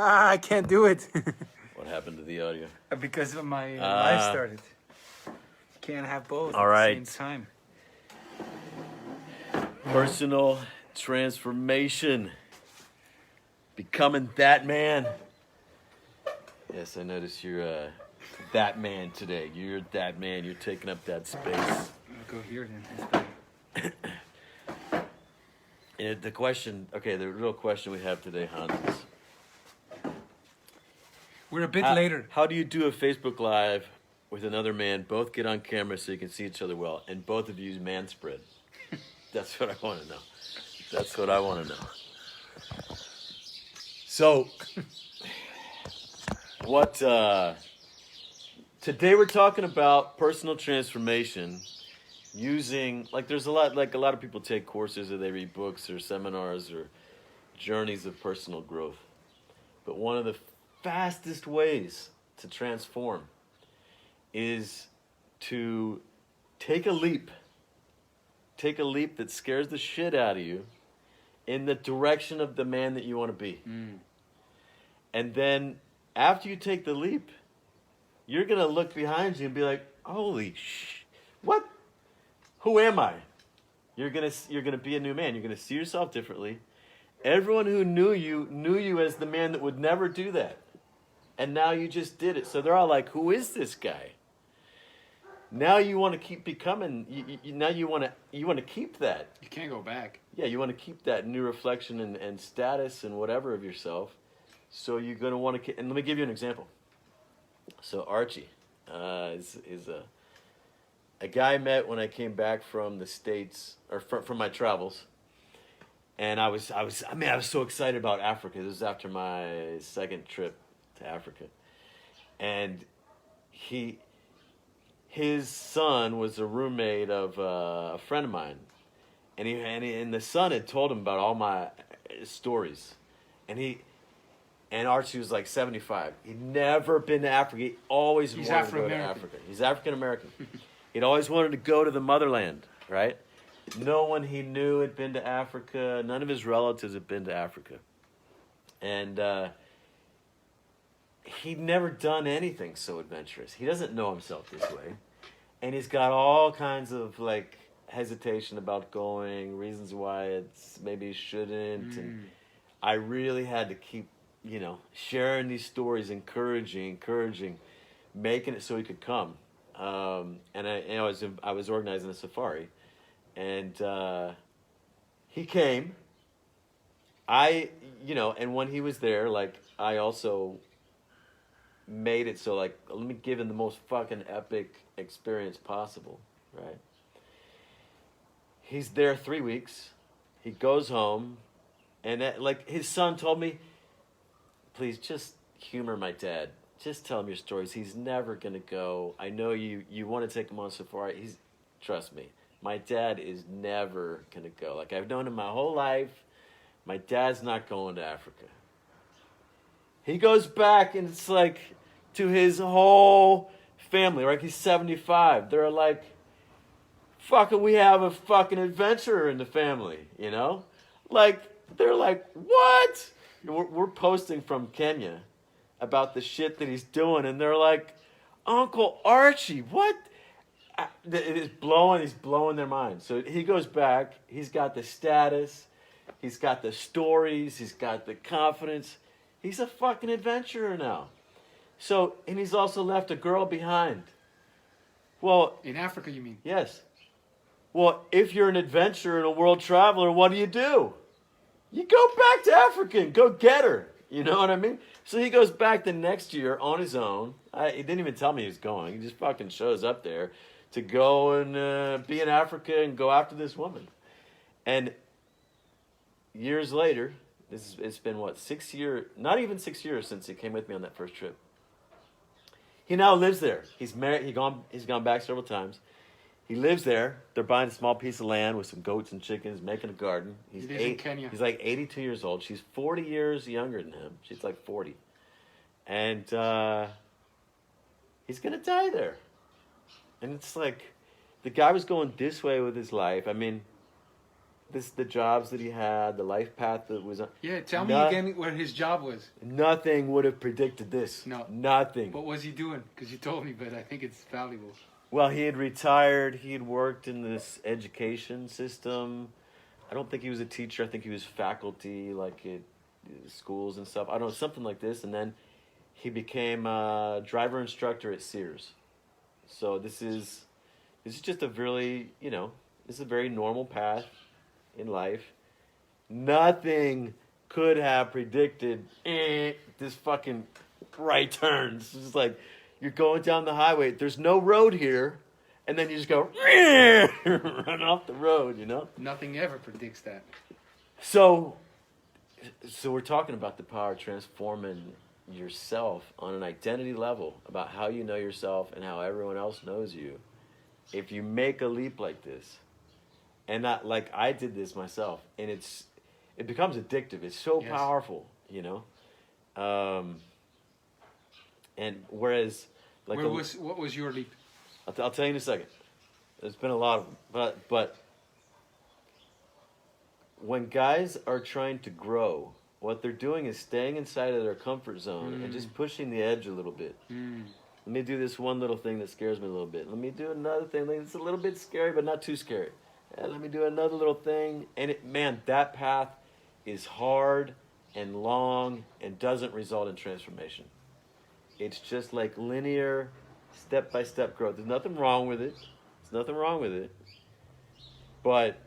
I can't do it. What happened to the audio? Because my life started. Can't have both All at right. the same time. Personal transformation. Becoming that man. Yes, I notice you're that man today. You're that man. You're taking up that space. I'll go here then. It's better. And the real question we have today, Hans, is We're a bit later. how do you do a Facebook Live with another man, both get on camera so you can see each other well, and both of you use man spread? That's what I want to know. That's what I want to know. So, today we're talking about personal transformation using, there's a lot of people take courses or they read books or seminars or journeys of personal growth. But one of the fastest ways to transform is to take a leap that scares the shit out of you in the direction of the man that you want to be. And then after you take the leap, you're going to look behind you and be like, holy what? Who am I? You're going to be a new man. You're going to see yourself differently. Everyone who knew you as the man that would never do that. And now you just did it. So they're all like, who is this guy? Now you want to keep becoming. Now you want to keep that. You can't go back. Yeah, you want to keep that new reflection and status and whatever of yourself. So you're going to want to. And let me give you an example. So Archie is a guy I met when I came back from the States or from my travels. And I was so excited about Africa. This was after my second trip to Africa, and his son was a roommate of a friend of mine, and the son had told him about all my stories, and Archie was like 75. He'd never been to Africa. He always wanted to go to Africa. He's African American. He'd always wanted to go to the motherland, right? No one he knew had been to Africa. None of his relatives had been to Africa, and he'd never done anything so adventurous. He doesn't know himself this way. And he's got all kinds of hesitation about going, reasons why maybe he shouldn't. And I really had to keep, sharing these stories, encouraging, making it so he could come. And I was organizing a safari, and he came. And when he was there, I also made it so let me give him the most fucking epic experience possible, right? He's there 3 weeks. He goes home, and his son told me, please just humor my dad. Just tell him your stories. He's never gonna go. I know you want to take him on safari. Trust me, my dad is never gonna go. I've known him my whole life. My dad's not going to Africa. He goes back, and it's to his whole family, right? He's 75. They're like, fucking, we have a fucking adventurer in the family, They're like, what? We're posting from Kenya about the shit that he's doing, and they're like, Uncle Archie, what? He's blowing their minds. So he goes back. He's got the status. He's got the stories. He's got the confidence. He's a fucking adventurer now. So, and he's also left a girl behind. Well, in Africa, you mean? Yes. Well, if you're an adventurer and a world traveler, what do? You go back to Africa and go get her. You know what I mean? So he goes back the next year on his own. He didn't even tell me he was going. He just fucking shows up there to go and be in Africa and go after this woman. And years later, it's been 6 years, not even 6 years since he came with me on that first trip. He now lives there. He's married. He's gone back several times. He lives there. They're buying a small piece of land with some goats and chickens, making a garden. He lives in Kenya. He's 82 years old. She's 40 years younger than him. She's 40. And he's going to die there. And it's the guy was going this way with his life. I mean, the jobs that he had, the life path that was on. Yeah, tell me again where his job was. Nothing would have predicted this. No. Nothing. What was he doing? Because you told me, but I think it's valuable. Well, he had retired. He had worked in this education system. I don't think he was a teacher. I think he was faculty, like at schools and stuff. I don't know, something like this. And then he became a driver instructor at Sears. So this is just a really, this is a very normal path in life. Nothing could have predicted this fucking right turn. It's just like you're going down the highway. There's no road here. And then you just go, run off the road, Nothing ever predicts that. So we're talking about the power of transforming yourself on an identity level, about how you know yourself and how everyone else knows you. If you make a leap like this, and not like I did this myself, and it becomes addictive. It's so powerful, and whereas like what was your leap? I'll tell you in a second. There's been a lot of them, but when guys are trying to grow, what they're doing is staying inside of their comfort zone and just pushing the edge a little bit. Let me do this one little thing that scares me a little bit. Let me do another thing that's a little bit scary, but not too scary. Let me do another little thing. And that path is hard and long and doesn't result in transformation. It's just like linear, step-by-step growth. There's nothing wrong with it. There's nothing wrong with it. But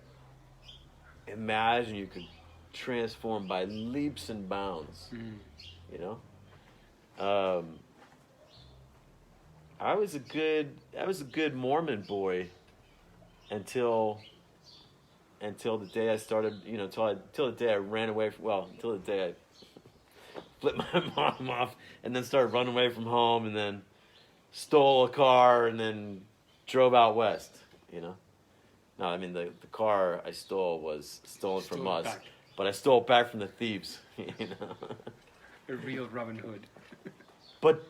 imagine you could transform by leaps and bounds. I was a good Mormon boy until the day I started, until the day I ran away until the day I flipped my mom off and then started running away from home and then stole a car and then drove out west, No, I mean, the car I stole was stolen from us, but I stole it back from the thieves, A real Robin Hood. But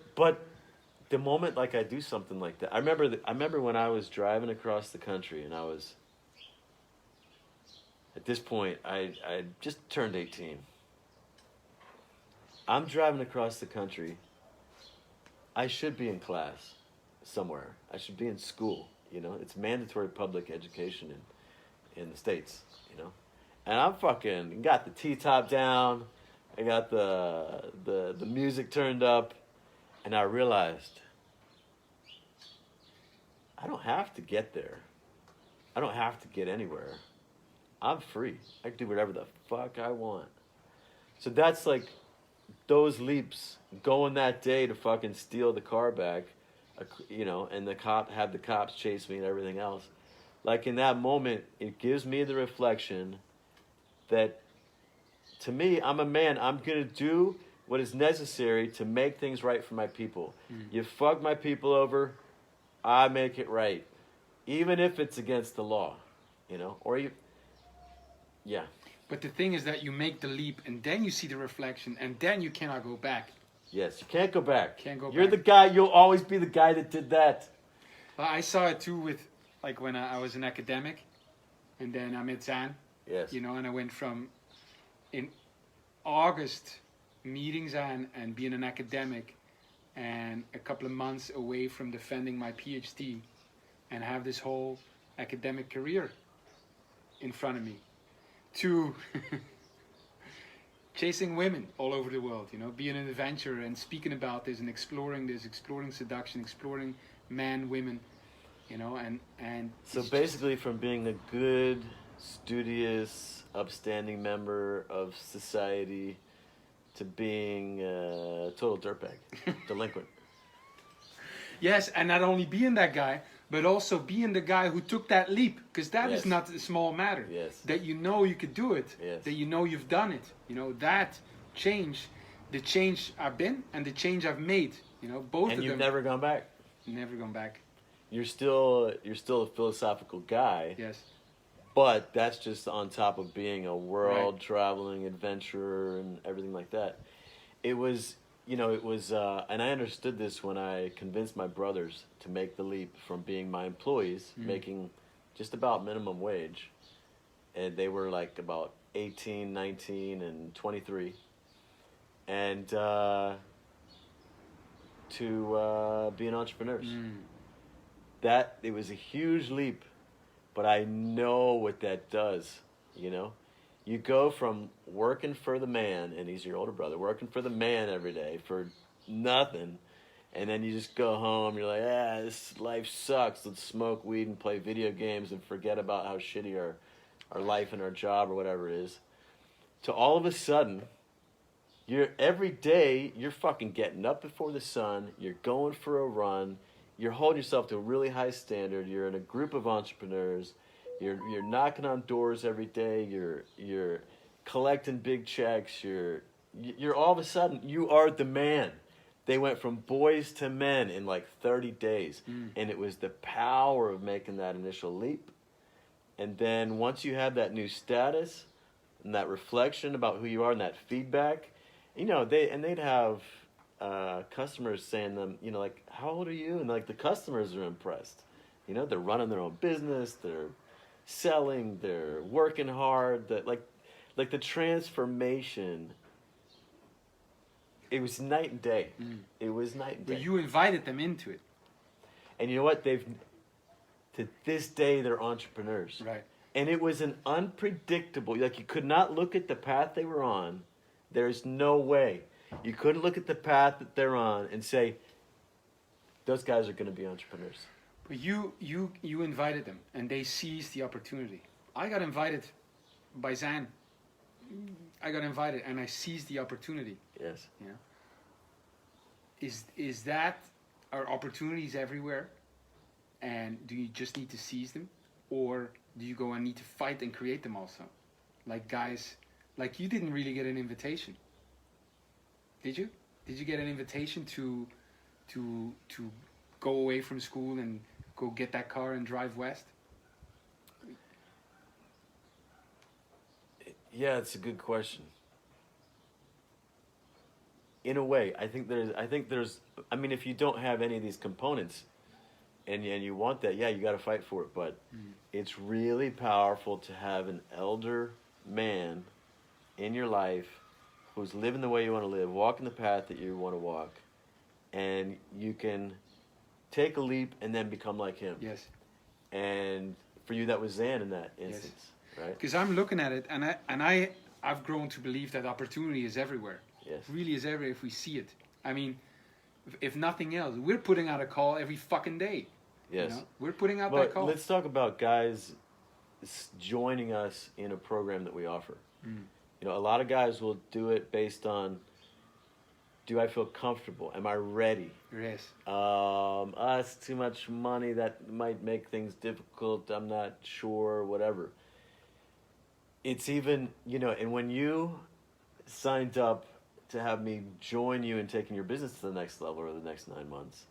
the moment like I do something like that, I remember when I was driving across the country and I was, at this point, I just turned 18. I'm driving across the country. I should be in class somewhere. I should be in school, It's mandatory public education in the States, And I'm fucking got the T-top down. I got the music turned up. And I realized I don't have to get there. I don't have to get anywhere. I'm free. I can do whatever the fuck I want. So that's like those leaps, going that day to fucking steal the car back, and the cops chase me and everything else. Like in that moment, it gives me the reflection that to me, I'm a man. I'm going to do what is necessary to make things right for my people. You fuck my people over, I make it right. Even if it's against the law, yeah. But the thing is that you make the leap and then you see the reflection and then you cannot go back. Yes, you can't go back. You're the guy, you'll always be the guy that did that. Well, I saw it too with, like when I was an academic and then I met Zan. Yes. And I went from in August meeting Zan and being an academic and a couple of months away from defending my PhD and have this whole academic career in front of me to chasing women all over the world, being an adventurer and speaking about this and exploring seduction, exploring men, women, and so basically from being a good, studious, upstanding member of society to being a total dirtbag, delinquent. Yes, and not only being that guy, but also being the guy who took that leap, because that is not a small matter. Yes. That you could do it. Yes. That you've done it. That change, the change I've been and the change I've made. Both of them. And you've never gone back. Never gone back. You're still a philosophical guy. Yes. But that's just on top of being a world-traveling adventurer and everything like that. It was, and I understood this when I convinced my brothers to make the leap from being my employees, making just about minimum wage, and they were like about 18, 19, and 23, and to being entrepreneurs. That it was a huge leap, but I know what that does. You know, you go from working for the man, and he's your older brother, working for the man every day for nothing, and then you just go home. You're like, this life sucks. Let's smoke weed and play video games and forget about how shitty our life and our job or whatever it is. To all of a sudden, every day you're fucking getting up before the sun. You're going for a run. You're holding yourself to a really high standard. You're in a group of entrepreneurs. You're knocking on doors every day. You're collecting big checks. You're all of a sudden you are the man. They went from boys to men in like 30 days, and it was the power of making that initial leap. And then once you have that new status and that reflection about who you are and that feedback, you know, they'd have customers saying them, you know, like, how old are you? And like the customers are impressed. You know, they're running their own business, they're selling, they're working hard. That like the transformation. It was night and day. It was night and day. But you invited them into it. And you know what? To this day, they're entrepreneurs. Right. And it was an unpredictable, like you could not look at the path they were on. There's no way. You couldn't look at the path that they're on and say, those guys are going to be entrepreneurs. But you invited them, and they seized the opportunity. I got invited by Zan. I got invited, and I seized the opportunity. Yes. You know? Is that are opportunities everywhere, and do you just need to seize them, or do you go and need to fight and create them also? Like guys, like you didn't really get an invitation. Did you? Did you get an invitation to go away from school and go get that car and drive west? Yeah, it's a good question. In a way, I think there's. I mean, if you don't have any of these components, and you want that, yeah, you got to fight for it. But it's really powerful to have an elder man in your life who's living the way you want to live, walking the path that you want to walk, and you can take a leap and then become like him. Yes. And for you, that was Zan in that instance, yes. Right? Because I'm looking at it, and I've grown to believe that opportunity is everywhere. Yes. It really is everywhere if we see it. I mean, if nothing else, we're putting out a call every fucking day. Yes. You know? We're putting out But that call. let's talk about guys joining us in a program that we offer. You know, a lot of guys will do it based on, do I feel comfortable? Am I ready? Yes. It's too much money. That might make things difficult. I'm not sure, whatever. It's even, you know, and when you signed up to have me join you in taking your business to the next level or the next 9 months,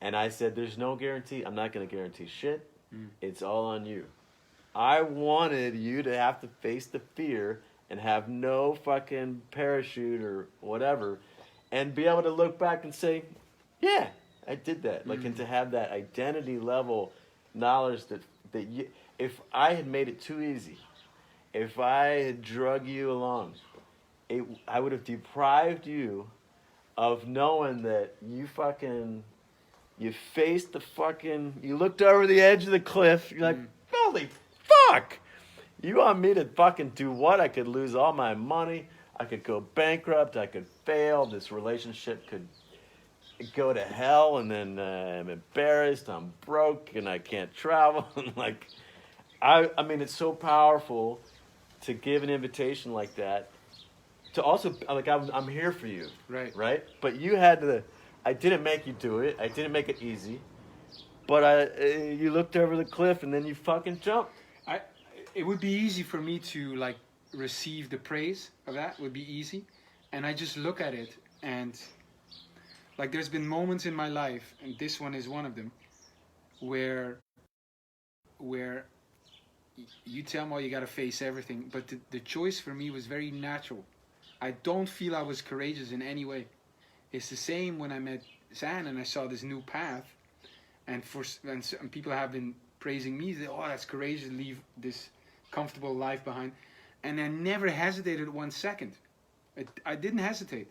and I said, there's no guarantee. I'm not going to guarantee shit. It's all on you. I wanted you to have to face the fear and have no fucking parachute or whatever, and be able to look back and say, yeah, I did that. Like, and to have that identity level knowledge that you, if I had made it too easy, if I had drug you along, I would have deprived you of knowing that you faced the fucking, you looked over the edge of the cliff, you're like, holy fuck! You want me to fucking do what? I could lose all my money. I could go bankrupt. I could fail. This relationship could go to hell. And then I'm embarrassed. I'm broke and I can't travel. And like, I mean, it's so powerful to give an invitation like that. To also, like, I'm here for you. Right. Right? But you had to, I didn't make you do it. I didn't make it easy. But you looked over the cliff and then you fucking jumped. It would be easy for me to like receive the praise of that. It would be easy, and I just look at it and like there's been moments in my life, and this one is one of them, where you tell me, oh, you got to face everything, but the choice for me was very natural. I don't feel I was courageous in any way. It's the same when I met Zan and I saw this new path, and some people have been praising me. They, oh, that's courageous. Leave this comfortable life behind, and I never hesitated 1 second. I didn't hesitate.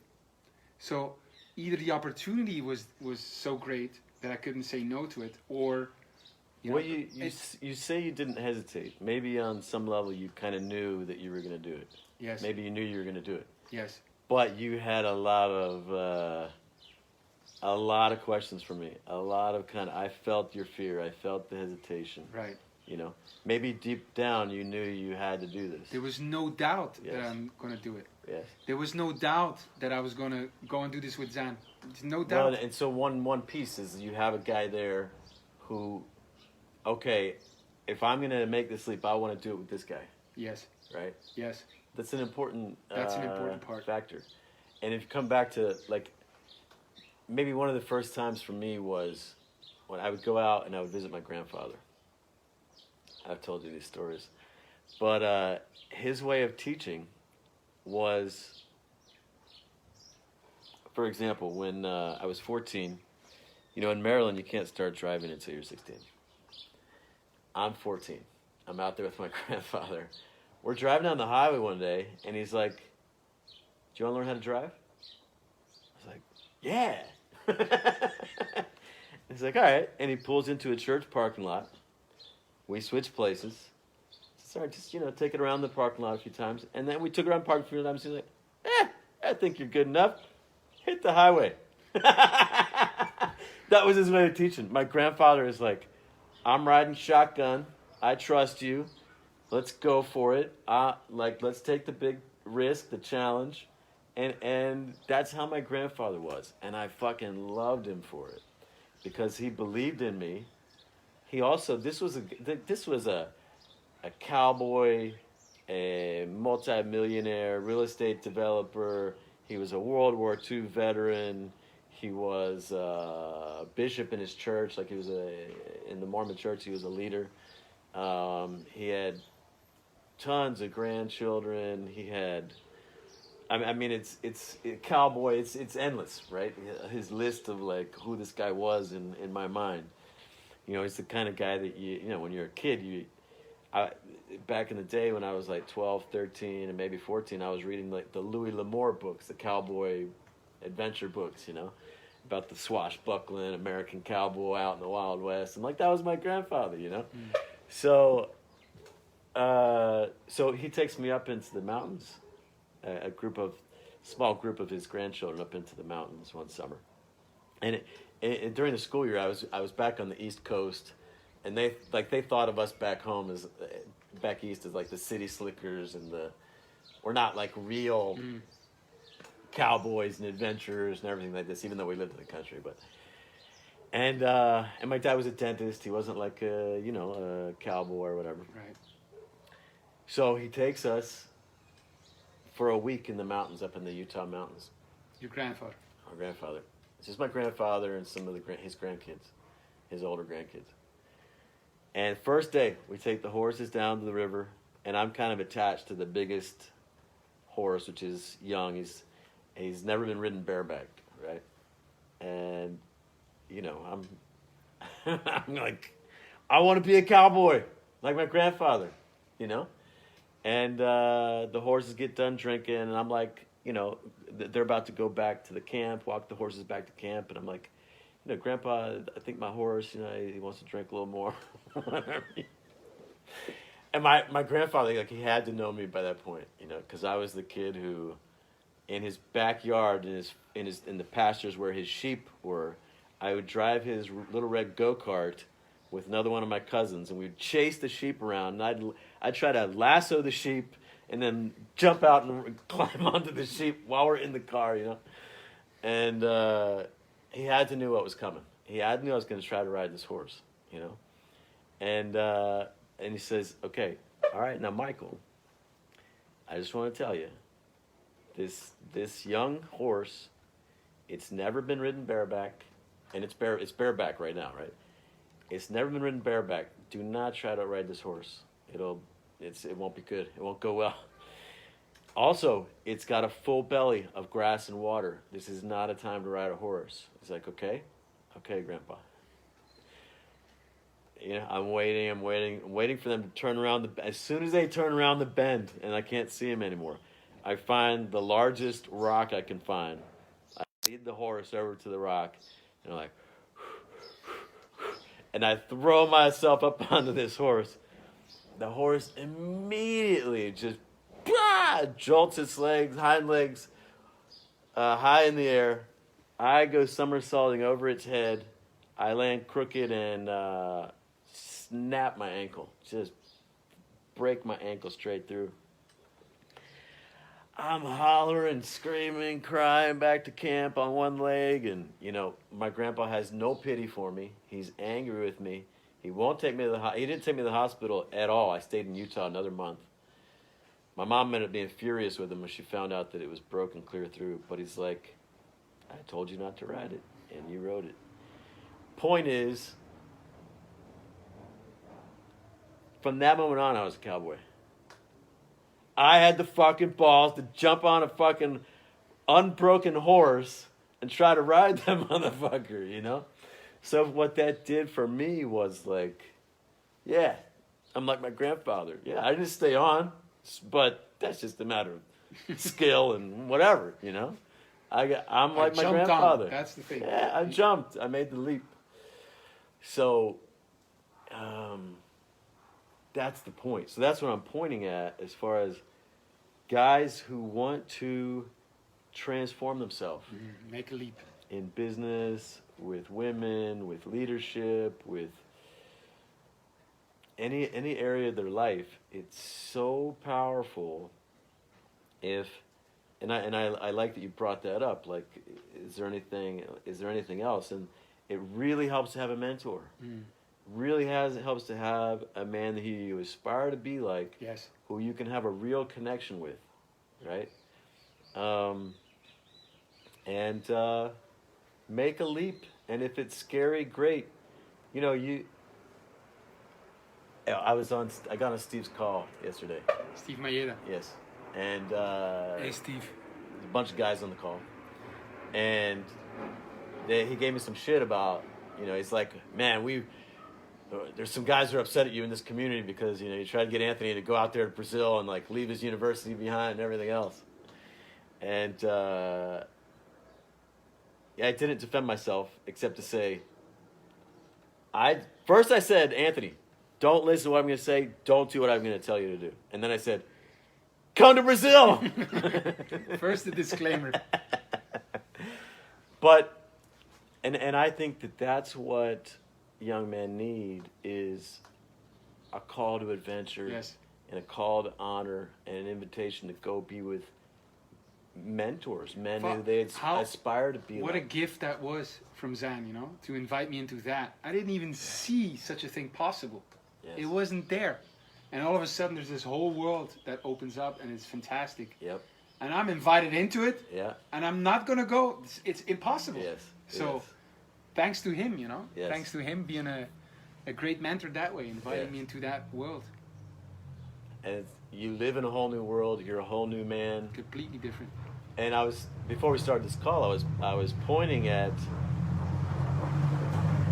So either the opportunity was so great that I couldn't say no to it, or Well, you say you didn't hesitate. Maybe on some level you kind of knew that you were going to do it. yes, Maybe you knew you were going to do it. yes, But you had a lot of questions for me. A lot of I felt your fear. I felt the hesitation. right. You know, maybe deep down you knew you had to do this. There was no doubt that Yes. I'm gonna do it. Yes. There was no doubt that I was gonna go and do this with Zan. There's no Well, doubt. and so one piece is you have a guy there who, okay, if I'm gonna make this leap, I want to do it with this guy, Yes, right? yes, That's an important. That's an important part. Factor. And if you come back to like, maybe one of the first times for me was when I would go out and I would visit my grandfather. I've told you these stories, but his way of teaching was, for example, when I was 14, you know, in Maryland you can't start driving until you're 16. I'm 14. I'm out there with my grandfather. We're driving down the highway one day, and he's like, "Do you want to learn how to drive?" I was like, "Yeah." He's like, "All right," and he pulls into a church parking lot. We switched places. Started just, take it around the parking lot a few times. And then we took it around the parking lot a few times. He's like, I think you're good enough. Hit the highway. That was his way of teaching. My grandfather is like, I'm riding shotgun. I trust you. Let's go for it. Let's take the big risk, the challenge. And that's how my grandfather was. And I fucking loved him for it. Because he believed in me. He also, this was a cowboy, a multi-millionaire real estate developer. He was a World War II veteran. He was a bishop in his church, like he was in the Mormon church. He was a leader. He had tons of grandchildren. He had, it's cowboy. It's endless, right? His list of like who this guy was in my mind. He's the kind of guy that when you're a kid, back in the day when I was like 12, 13, and maybe 14, I was reading like the Louis L'Amour books, the cowboy adventure books, about the swashbuckling American cowboy out in the Wild West. And like, that was my grandfather, So he takes me up into the mountains, a small group of his grandchildren up into the mountains one summer. And during the school year, I was back on the East Coast, and they thought of us back home as back east as like the city slickers, and we're not like real cowboys and adventurers and everything like this, even though we lived in the country. And my dad was a dentist. He wasn't like a cowboy or whatever. right. So he takes us for a week in the mountains up in the Utah mountains. Your grandfather. Our grandfather. It's just my grandfather and some of his grandkids, his older grandkids. And first day, we take the horses down to the river, and I'm kind of attached to the biggest horse, which is young. He's never been ridden bareback, right? And I'm I'm like, I want to be a cowboy like my grandfather, And the horses get done drinking, and I'm like, they're about to go back to the camp, walk the horses back to camp, and I'm like, Grandpa, I think my horse, he wants to drink a little more. And my grandfather, like, he had to know me by that point, because I was the kid who, in his backyard, in the pastures where his sheep were, I would drive his little red go-kart with another one of my cousins, and we'd chase the sheep around, and I'd try to lasso the sheep and then jump out and climb onto the sheep while we're in the car, And he had to know what was coming. He had to know I was going to try to ride this horse, And he says, okay, all right, now Michael, I just want to tell you, this young horse, it's never been ridden bareback, and it's bareback right now, right? It's never been ridden bareback. Do not try to ride this horse. It won't be good. It won't go well. Also, it's got a full belly of grass and water. This is not a time to ride a horse. He's like, okay, Grandpa. I'm waiting for them to turn around. As soon as they turn around the bend and I can't see them anymore, I find the largest rock I can find. I lead the horse over to the rock, and I'm like, and I throw myself up onto this horse. The horse immediately just jolts its hind legs, high in the air. I go somersaulting over its head. I land crooked and snap my ankle. Just break my ankle straight through. I'm hollering, screaming, crying back to camp on one leg. And, my grandpa has no pity for me. He's angry with me. He won't take me to he didn't take me to the hospital at all. I stayed in Utah another month. My mom ended up being furious with him when she found out that it was broken clear through. But he's like, I told you not to ride it, and you rode it. Point is, from that moment on, I was a cowboy. I had the fucking balls to jump on a fucking unbroken horse and try to ride that motherfucker, So what that did for me was like, yeah, I'm like my grandfather. Yeah, I didn't stay on, but that's just a matter of skill and whatever, I'm like my grandfather. On. That's the thing. Yeah, I jumped. I made the leap. So, that's the point. So that's what I'm pointing at as far as guys who want to transform themselves. Make a leap. In business, with women, with leadership, with any area of their life. It's so powerful if, and I like that you brought that up. Like, is there anything else? And it really helps to have a mentor. Really helps to have a man that you aspire to be like. Yes. Who you can have a real connection with, right? And make a leap. And if it's scary, great. I got on Steve's call yesterday. Steve Maeda. Yes. And hey, Steve. There's a bunch of guys on the call. And he gave me some shit about, he's like, man, there's some guys who are upset at you in this community because, you tried to get Anthony to go out there to Brazil and, like, leave his university behind and everything else. And, I didn't defend myself except to say, first I said, Anthony, don't listen to what I'm going to say. Don't do what I'm going to tell you to do. And then I said, come to Brazil. First the disclaimer. But, and I think that's what young men need is a call to adventure. Yes. And a call to honor and an invitation to go be with mentors, men who they aspire to be what like. A gift that was from Zan, to invite me into that. I didn't even see such a thing possible. Yes. It wasn't there. And all of a sudden there's this whole world that opens up and it's fantastic. Yep. And I'm invited into it. Yeah. And I'm not going to go. It's impossible. Yes. So yes. Thanks to him, Yes. Thanks to him being a great mentor that way, inviting me into that world. And you live in a whole new world. You're a whole new man. Completely different. And before we started this call, I was pointing at,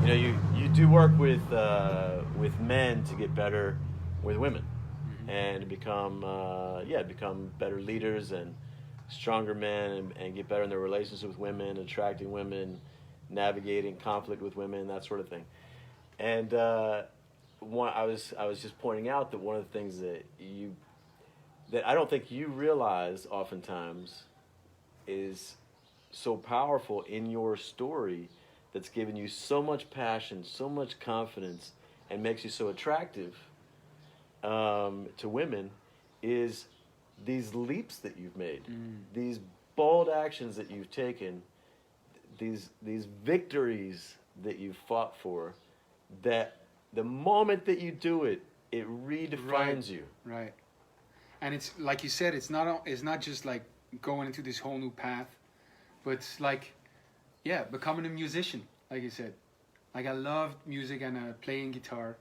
you do work with men to get better with women, and to become better leaders and stronger men and get better in their relationships with women, attracting women, navigating conflict with women, that sort of thing. And I was just pointing out that one of the things that I don't think you realize oftentimes is so powerful in your story, that's given you so much passion, so much confidence, and makes you so attractive to women, is these leaps that you've made, these bold actions that you've taken, these victories that you've fought for, that the moment that you do it, it redefines you. Right. And it's like you said, it's not just like going into this whole new path, but it's like, becoming a musician, like you said. Like, I loved music and playing guitar,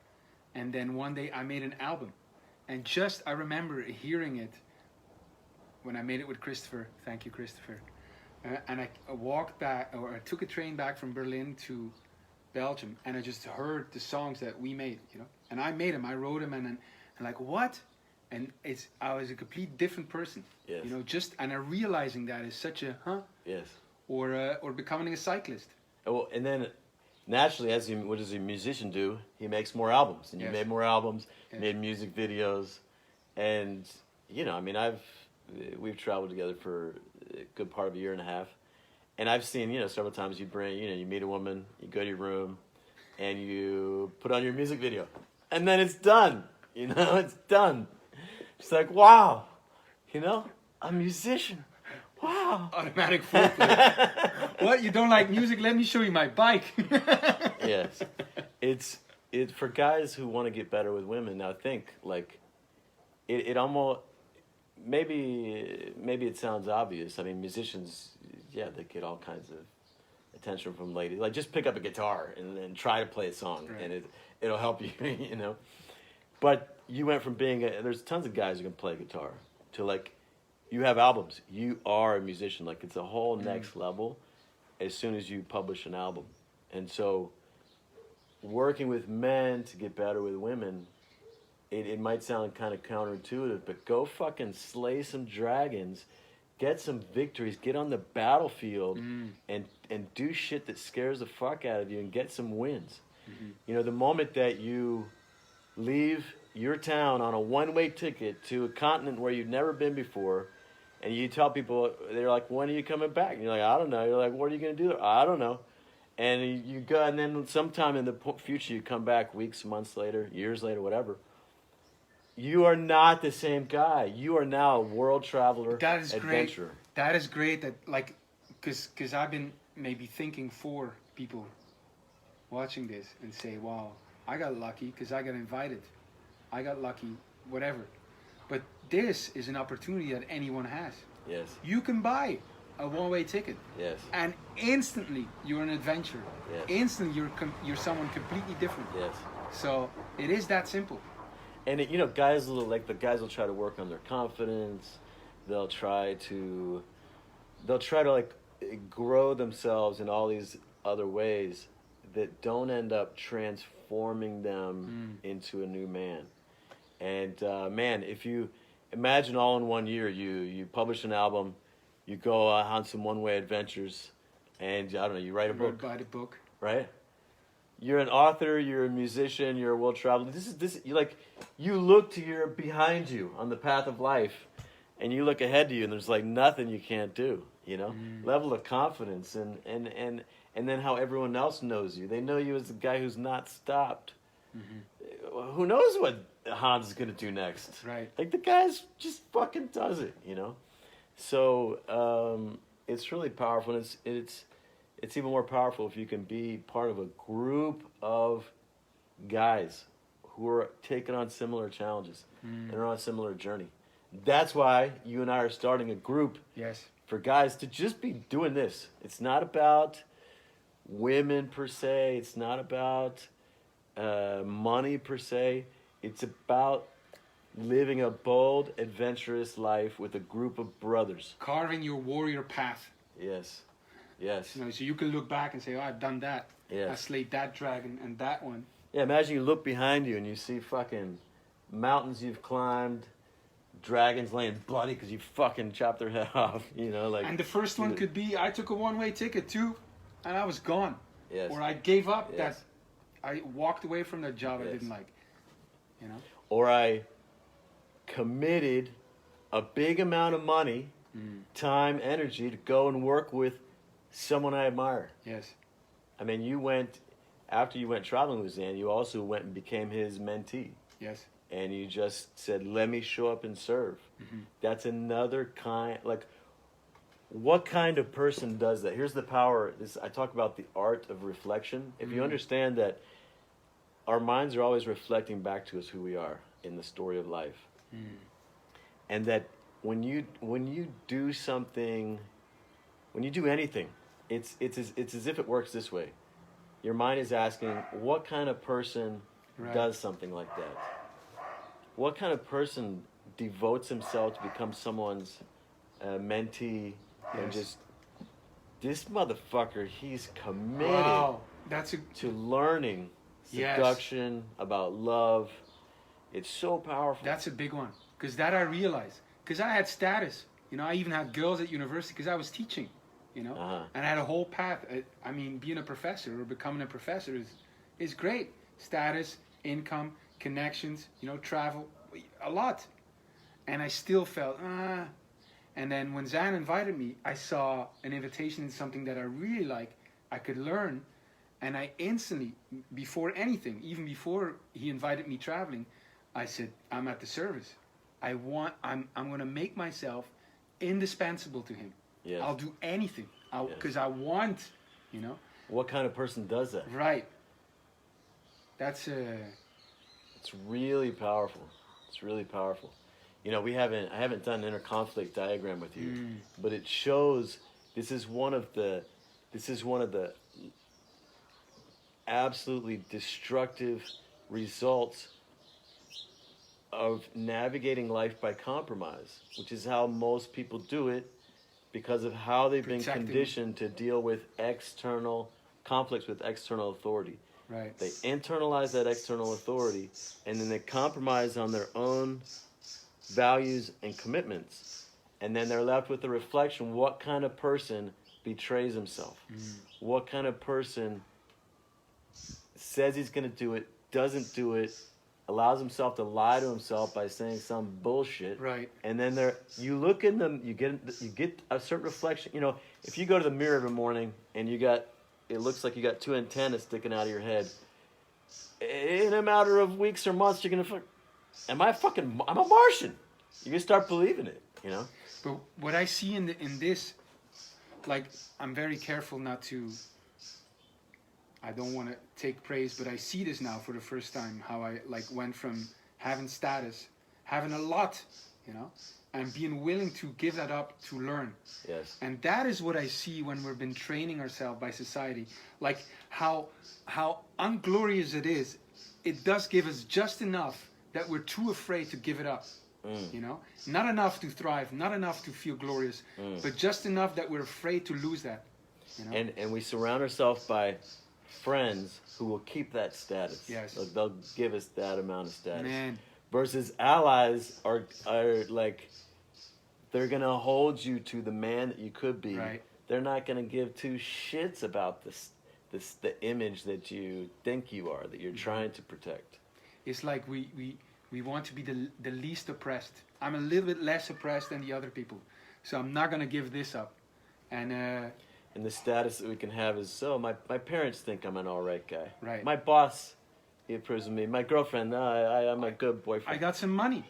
and then one day I made an album, and I remember hearing it when I made it with Christopher. Thank you, Christopher. And I walked back, or I took a train back from Berlin to Belgium, and I just heard the songs that we made, you know, and I made them, I wrote them, and like what, and I was a complete different person, Yes. you know, just and I realizing that is such a Yes. or becoming a cyclist. Well, and then naturally, what does a musician do? He makes more albums, and you Yes. made more albums, Yes. made music videos, and you know, I mean, we've traveled together for a good part of a year and a half, and I've seen, you know, several times you meet a woman, you go to your room, and you put on your music video, and then it's done. You know, it's done. It's like, wow, you know, I'm a musician. Wow. Automatic foreplay. What, you don't like music? Let me show you my bike. Yes, it's for guys who want to get better with women. Now, I think like it almost maybe it sounds obvious. I mean, musicians, yeah, they get all kinds of attention from ladies. Like, just pick up a guitar and try to play a song, Right. and it'll help you, you know. But you went from there's tons of guys who can play guitar to like, you have albums. You are a musician. Like, it's a whole next level as soon as you publish an album. And so working with men to get better with women, it might sound kind of counterintuitive, but go fucking slay some dragons, get some victories, get on the battlefield, and do shit that scares the fuck out of you and get some wins. Mm-hmm. You know, the moment that you leave your town on a one-way ticket to a continent where you've never been before, and you tell people, they're like, when are you coming back? And you're like, I don't know. You're like, what are you going to do? I don't know. And you go, and then sometime in the future you come back weeks, months later, years later, whatever. You are not the same guy. You are now a world traveler, That is adventurer. great. That is great. That like, because I've been maybe thinking for people watching this and say, wow, I got lucky because I got invited. I got lucky, whatever. But this is an opportunity that anyone has. Yes. You can buy a one-way ticket. Yes. And instantly you're an adventurer. Yes. Instantly you're someone completely different. Yes. So it is that simple. And you know, guys will try to work on their confidence. They'll try to like grow themselves in all these other ways that don't end up transforming them into a new man. And man, if you imagine all in 1 year, you publish an album, you go on some one-way adventures, and I don't know, you write a book. Buy the book. Right? You're an author, you're a musician, you're a world traveler. You look to behind you on the path of life, and you look ahead to you, and there's like nothing you can't do, you know? Level of confidence, and then how everyone else knows you. They know you as the guy who's not stopped. Who knows what Hans is going to do next? Right. Like, the guy's just fucking does it, you know? So, it's really powerful, and it's even more powerful if you can be part of a group of guys who are taking on similar challenges and are on a similar journey. That's why you and I are starting a group for guys to just be doing this. It's not about women per se. It's not about money per se. It's about living a bold, adventurous life with a group of brothers. Carving your warrior path. Yes. Yes. You know, so you can look back and say, oh, I've done that. Yes. I slayed that dragon and that one. Yeah, imagine you look behind you and you see fucking mountains you've climbed, dragons laying bloody because you fucking chopped their head off, you know, like. And the first one could be, I took a one-way ticket too, and I was gone. Yes. Or I gave up Yes. that. I walked away from that job I Yes. didn't like. You know? Or I committed a big amount of money, time, energy to go and work with someone I admire. Yes. I mean, after you went traveling with Zan, you also went and became his mentee. Yes. And you just said, let me show up and serve. That's another kind, like, what kind of person does that? Here's the power. I talk about the art of reflection. If you understand that our minds are always reflecting back to us who we are in the story of life. And that when you do something, when you do anything, it's as if it works this way. Your mind is asking, what kind of person does something like that? What kind of person devotes himself to become someone's mentee and just, this motherfucker, he's committed. Wow. That's a to learning Yes. seduction, about love. It's so powerful. That's a big one, because that I realized. Because I had status, you know. I even had girls at university because I was teaching, you know. Uh-huh. And I had a whole path. I mean, being a professor or becoming a professor is great. Status, income, connections, you know, travel, a lot. And I still felt And then when Zan invited me, I saw an invitation in something that I really like. I could learn, and I instantly, before anything, even before he invited me traveling, I said, I'm at the service. I'm going to make myself indispensable to him. Yes. I'll do anything Yes. because I want, you know. What kind of person does that? Right. That's It's really powerful. It's really powerful. You know, I haven't done an interconflict diagram with you, but it shows this is one of the absolutely destructive results of navigating life by compromise, which is how most people do it because of how they've been Protecting. conditioned to deal with external conflicts with external authority. right. They internalize that external authority, and then they compromise on their own values and commitments. And then they're left with the reflection, what kind of person betrays himself? What kind of person says he's going to do it, doesn't do it, allows himself to lie to himself by saying some bullshit. Right. And then you look in them, you get a certain reflection. You know, if you go to the mirror every morning and it looks like you got two antennas sticking out of your head, in a matter of weeks or months, you're gonna I'm a Martian. You can start believing it, you know. But what I see in this, like, I'm very careful not to. I don't want to take praise, but I see this now for the first time. How I went from having status, having a lot, you know, and being willing to give that up to learn. Yes. And that is what I see when we've been training ourselves by society. Like how unglorious it is. It does give us just enough that we're too afraid to give it up. You know, not enough to thrive, not enough to feel glorious, but just enough that we're afraid to lose that. You know? And we surround ourselves by friends who will keep that status. Yes. They'll give us that amount of status. Man. Versus allies are like, they're gonna hold you to the man that you could be. Right. They're not gonna give two shits about the image that you think you are, that you're trying to protect. It's like we want to be the least oppressed. I'm a little bit less oppressed than the other people, so I'm not gonna give this up. And the status that we can have is, my parents think I'm an alright guy. Right. My boss, he approves of me. My girlfriend, I'm a good boyfriend. I got some money.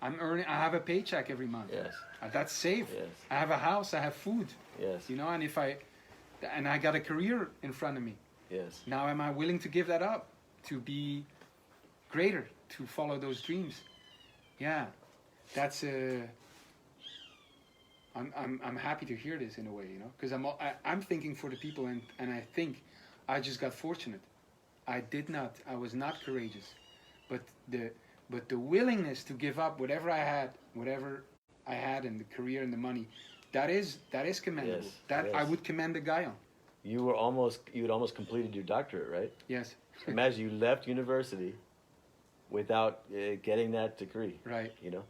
I'm earning. I have a paycheck every month. Yes. That's safe. Yes. I have a house. I have food. Yes. You know, and I got a career in front of me. Yes. Now, am I willing to give that up to be greater, to follow those dreams? Yeah, that's I'm happy to hear this in a way, you know, because I'm thinking for the people, and I think I just got fortunate. I was not courageous, but the willingness to give up whatever I had in the career and the money, that is commendable. Yes, That yes. I would commend a guy on. You had almost completed your doctorate, right? Yes. Imagine you left university without getting that degree. Right. You know,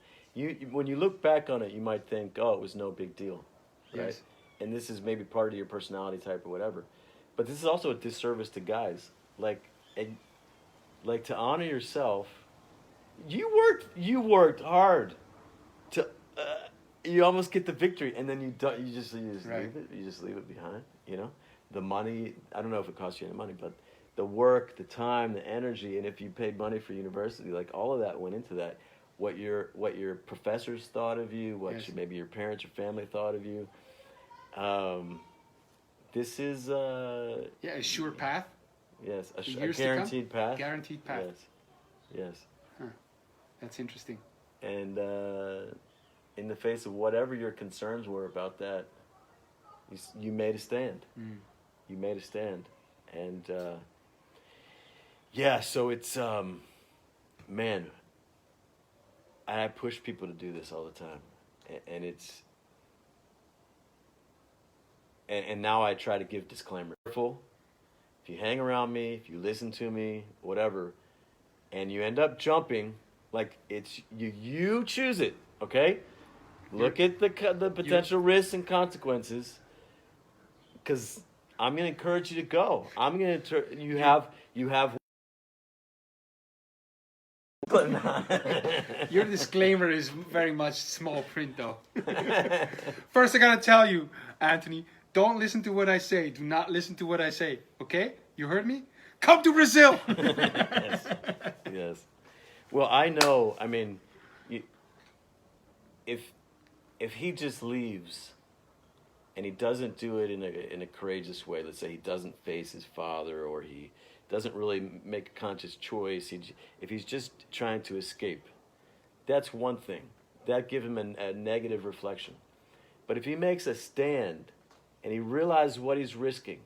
when you look back on it, you might think, oh, it was no big deal, right? Yes. And this is maybe part of your personality type or whatever. But this is also a disservice to guys. Like to honor yourself. You worked hard to. You almost get the victory, and then you just Right. leave it. You just leave it behind. You know, the money. I don't know if it costs you any money, but the work, the time, the energy, and if you paid money for university, like all of that went into that. What your professors thought of you, Yes. maybe your parents or family thought of you. This is A sure path. yes, a Years to guaranteed come? path. Guaranteed path. Yes. That's interesting. And in the face of whatever your concerns were about that, you made a stand. You made a stand, and so it's man. I push people to do this all the time, and it's and now I try to give disclaimers. Careful, if you hang around me, if you listen to me, whatever, and you end up jumping, like it's you choose it, okay? Look at the potential risks and consequences, because I'm gonna encourage you to go. I'm gonna you have. Your disclaimer is very much small print, though. First, I gotta tell you, Anthony, don't listen to what I say. Do not listen to what I say. Okay? You heard me? Come to Brazil. Yes. Yes. Well, I know. I mean, if he just leaves, and he doesn't do it in a courageous way. Let's say he doesn't face his father, or he doesn't really make a conscious choice. If he's just trying to escape, that's one thing. That gives him a negative reflection. But if he makes a stand, and he realizes what he's risking,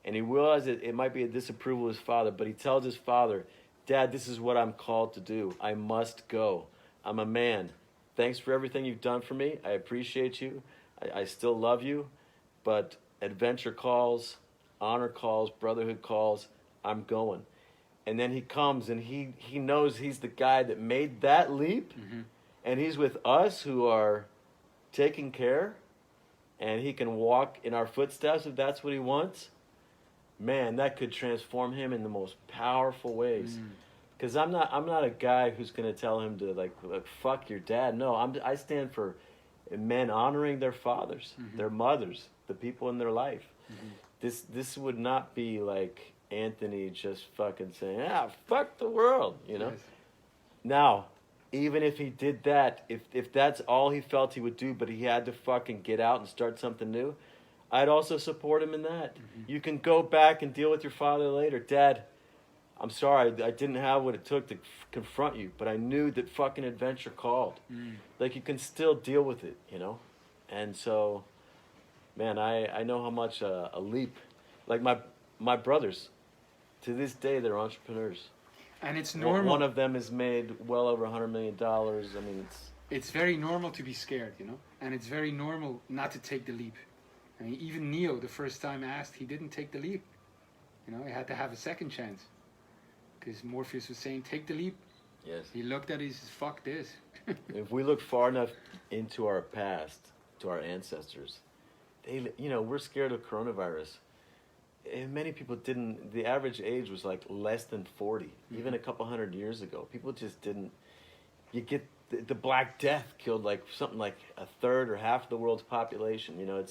and he realizes it might be a disapproval of his father, but he tells his father, Dad, this is what I'm called to do. I must go. I'm a man. Thanks for everything you've done for me. I appreciate you. I still love you. But adventure calls, honor calls, brotherhood calls. I'm going. And then he comes, and he knows he's the guy that made that leap. Mm-hmm. And he's with us who are taking care. And he can walk in our footsteps if that's what he wants. Man, that could transform him in the most powerful ways. Because I'm not a guy who's going to tell him to like fuck your dad. No, I stand for men honoring their fathers, their mothers, the people in their life. This would not be like Anthony just fucking saying, fuck the world, you know. Yes. Now, even if he did that, if that's all he felt he would do, but he had to fucking get out and start something new, I'd also support him in that. You can go back and deal with your father later. Dad, I'm sorry, I didn't have what it took to confront you, but I knew that fucking adventure called. Like, you can still deal with it, you know? And so, man, I know how much a leap, like my brothers, to this day, they're entrepreneurs. And it's normal. One of them has made well over $100 million. I mean, it's very normal to be scared, you know? And it's very normal not to take the leap. I mean, even Neo, the first time asked, he didn't take the leap. You know, he had to have a second chance. Because Morpheus was saying, take the leap. Yes. He looked at it, he says, fuck this. If we look far enough into our past, to our ancestors, we're scared of coronavirus. And many people didn't, the average age was like less than 40, even a couple hundred years ago. People just didn't, you get, the Black Death killed like something like a third or half of the world's population. You know,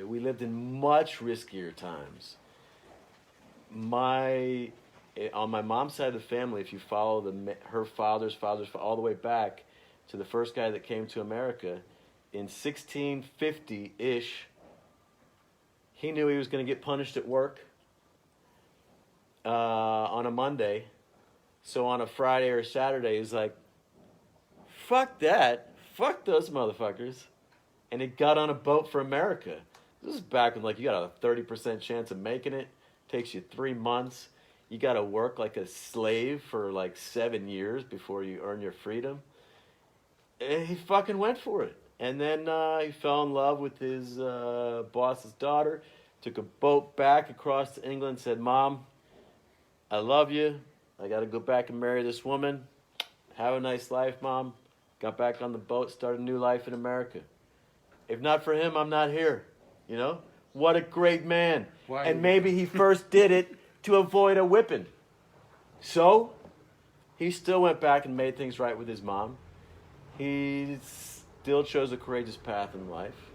we lived in much riskier times. On my mom's side of the family, if you follow her father's all the way back to the first guy that came to America in 1650-ish, he knew he was going to get punished at work on a Monday. So on a Friday or Saturday, he's like, fuck that. Fuck those motherfuckers. And he got on a boat for America. This is back when you got a 30% chance of making it. Takes you 3 months. You got to work like a slave for 7 years before you earn your freedom. And he fucking went for it. And then he fell in love with his boss's daughter, took a boat back across to England, said, Mom, I love you. I got to go back and marry this woman. Have a nice life, Mom. Got back on the boat, started a new life in America. If not for him, I'm not here. You know? What a great man. Why? And maybe he first did it to avoid a whipping. So, he still went back and made things right with his mom. He still chose a courageous path in life.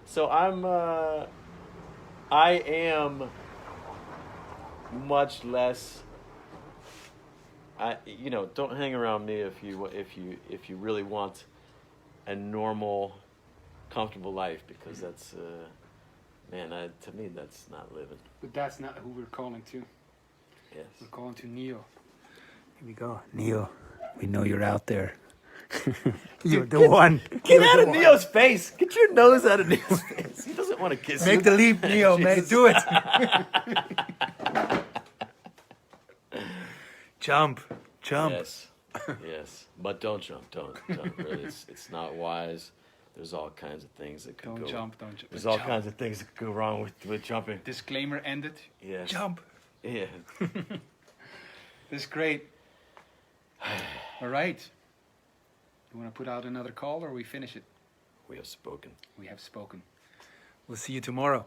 So I am much less. Don't hang around me if you really want a normal, comfortable life, because that's to me that's not living. But that's not who we're calling to. Yes, we're calling to Neo. Here we go, Neo. We know you're out there. You're the one. Get out of Neo's face. Get your nose out of Neo's face. He doesn't want to kiss you. Make the leap, Neo, man. Do it. Jump. Yes. But don't jump. Don't. Really. It's not wise. there's all kinds of things that could Don't go. jump, don't jump. There's all kinds of things that could go wrong with jumping. Disclaimer ended. Yes. Jump. Yeah. This is great. All right. You want to put out another call or we finish it? We have spoken. We have spoken. We'll see you tomorrow.